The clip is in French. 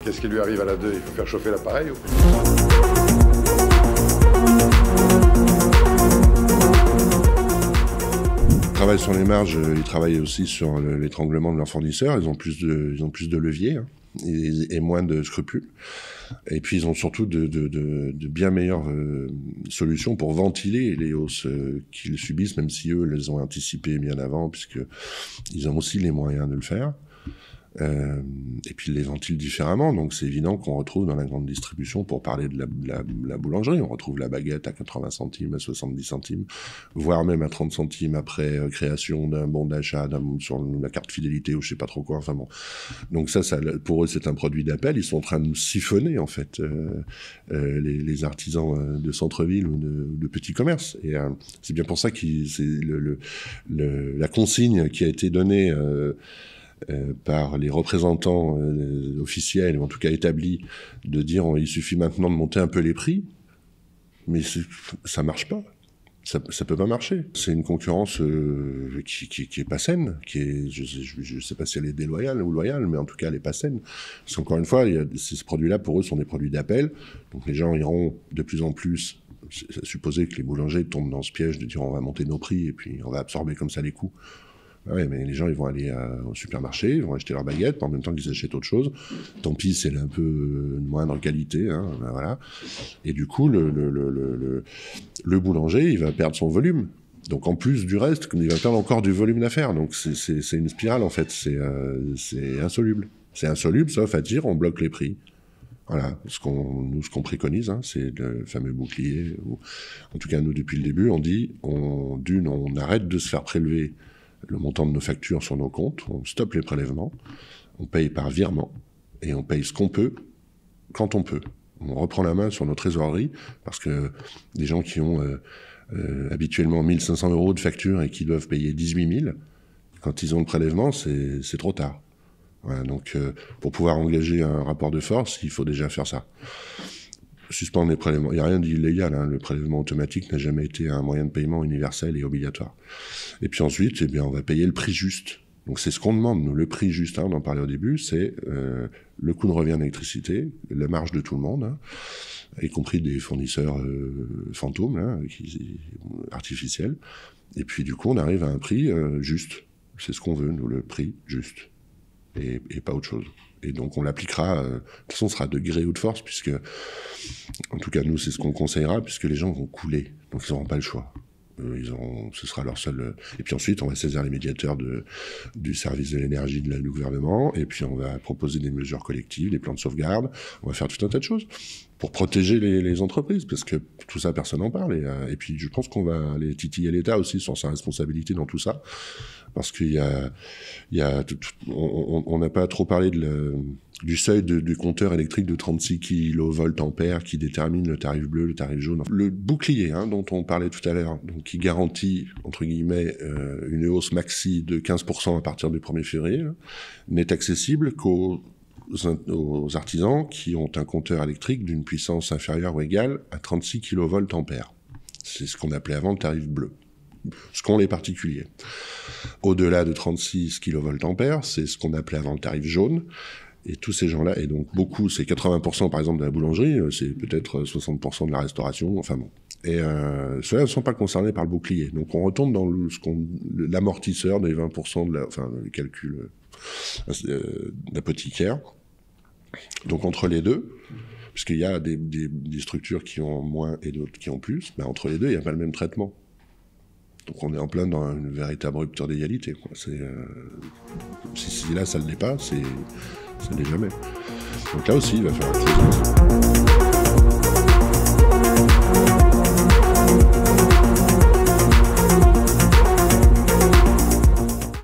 Qu'est-ce qui lui arrive à la 2? Il faut faire chauffer l'appareil ou... Ils travaillent sur les marges, ils travaillent aussi sur l'étranglement de leurs fournisseurs, ils ont plus de leviers hein, et moins de scrupules. Et puis ils ont surtout de bien meilleures solutions pour ventiler les hausses qu'ils subissent, même si eux les ont anticipées bien avant, puisqu'ils ont aussi les moyens de le faire. Et puis ils les ventilent différemment, donc c'est évident qu'on retrouve dans la grande distribution, pour parler de la boulangerie, on retrouve la baguette à 80 centimes, à 70 centimes, voire même à 30 centimes après création d'un bon d'achat sur la carte fidélité ou je sais pas trop quoi, enfin bon. Donc ça pour eux c'est un produit d'appel, ils sont en train de nous siphonner en fait les artisans de centre-ville ou de petits commerces. Et c'est bien pour ça que c'est la consigne qui a été donnée par les représentants officiels, ou en tout cas établis, de dire il suffit maintenant de monter un peu les prix, mais ça marche pas. Ça peut pas marcher. C'est une concurrence qui est pas saine, qui est, je sais pas si elle est déloyale ou loyale, mais en tout cas elle est pas saine. Parce qu'encore une fois, ces produits-là pour eux sont des produits d'appel, donc les gens iront de plus en plus supposer que les boulangers tombent dans ce piège de dire on va monter nos prix et puis on va absorber comme ça les coûts. Ouais, mais les gens, ils vont aller au supermarché, ils vont acheter leur baguette, en même temps qu'ils achètent autre chose. Tant pis, c'est un peu de moindre qualité, hein, ben voilà. Et du coup, le boulanger, il va perdre son volume. Donc, en plus du reste, il va perdre encore du volume d'affaires. Donc, c'est une spirale, en fait. C'est insoluble. C'est insoluble, sauf à dire, on bloque les prix. Voilà, ce qu'on préconise, hein, c'est le fameux bouclier. En tout cas, nous, depuis le début, on dit, on arrête de se faire prélever le montant de nos factures sur nos comptes, on stoppe les prélèvements, on paye par virement, et on paye ce qu'on peut, quand on peut. On reprend la main sur nos trésoreries, parce que des gens qui ont habituellement 1 500 € de facture et qui doivent payer 18 000, quand ils ont le prélèvement, c'est trop tard. Voilà, donc pour pouvoir engager un rapport de force, il faut déjà faire ça. Suspendre les prélèvements. Il n'y a rien d'illégal, hein. Le prélèvement automatique n'a jamais été un moyen de paiement universel et obligatoire. Et puis ensuite, eh bien, on va payer le prix juste. Donc c'est ce qu'on demande, nous, le prix juste, hein, on en parlait au début, c'est le coût de revient d'électricité, la marge de tout le monde, hein, y compris des fournisseurs fantômes, hein, artificiels. Et puis du coup, on arrive à un prix juste. C'est ce qu'on veut, nous, le prix juste. Et pas autre chose. Et donc on l'appliquera, de toute façon, ce sera de gré ou de force, puisque, en tout cas, nous, c'est ce qu'on conseillera, puisque les gens vont couler, donc ils n'auront pas le choix. Ce sera leur seul... Et puis ensuite, on va saisir les médiateurs du service de l'énergie du gouvernement, et puis on va proposer des mesures collectives, des plans de sauvegarde, on va faire tout un tas de choses pour protéger les entreprises, parce que tout ça, personne n'en parle. Et puis je pense qu'on va aller titiller l'État aussi sur sa responsabilité dans tout ça, parce on n'a pas trop parlé du seuil du compteur électrique de 36 kVA qui détermine le tarif bleu, le tarif jaune. Le bouclier, hein, dont on parlait tout à l'heure, donc qui garantit, entre guillemets, une hausse maxi de 15% à partir du 1er février, là, n'est accessible qu'aux artisans qui ont un compteur électrique d'une puissance inférieure ou égale à 36 kVA. C'est ce qu'on appelait avant le tarif bleu. Ce qu'ont les particuliers. Au-delà de 36 kVA, c'est ce qu'on appelait avant le tarif jaune. Et tous ces gens-là, et donc beaucoup, c'est 80% par exemple de la boulangerie, c'est peut-être 60% de la restauration, enfin bon. Et ceux-là ne sont pas concernés par le bouclier. Donc on retombe dans l'amortisseur des 20% le calcul d'apothicaire. Donc entre les deux, puisqu'il y a des structures qui ont moins et d'autres qui ont plus, ben entre les deux, il n'y a pas le même traitement. Donc on est en plein dans une véritable rupture d'égalité, quoi. Si là ça ne l'est pas, ça ne l'est jamais. Donc là aussi, il va falloir...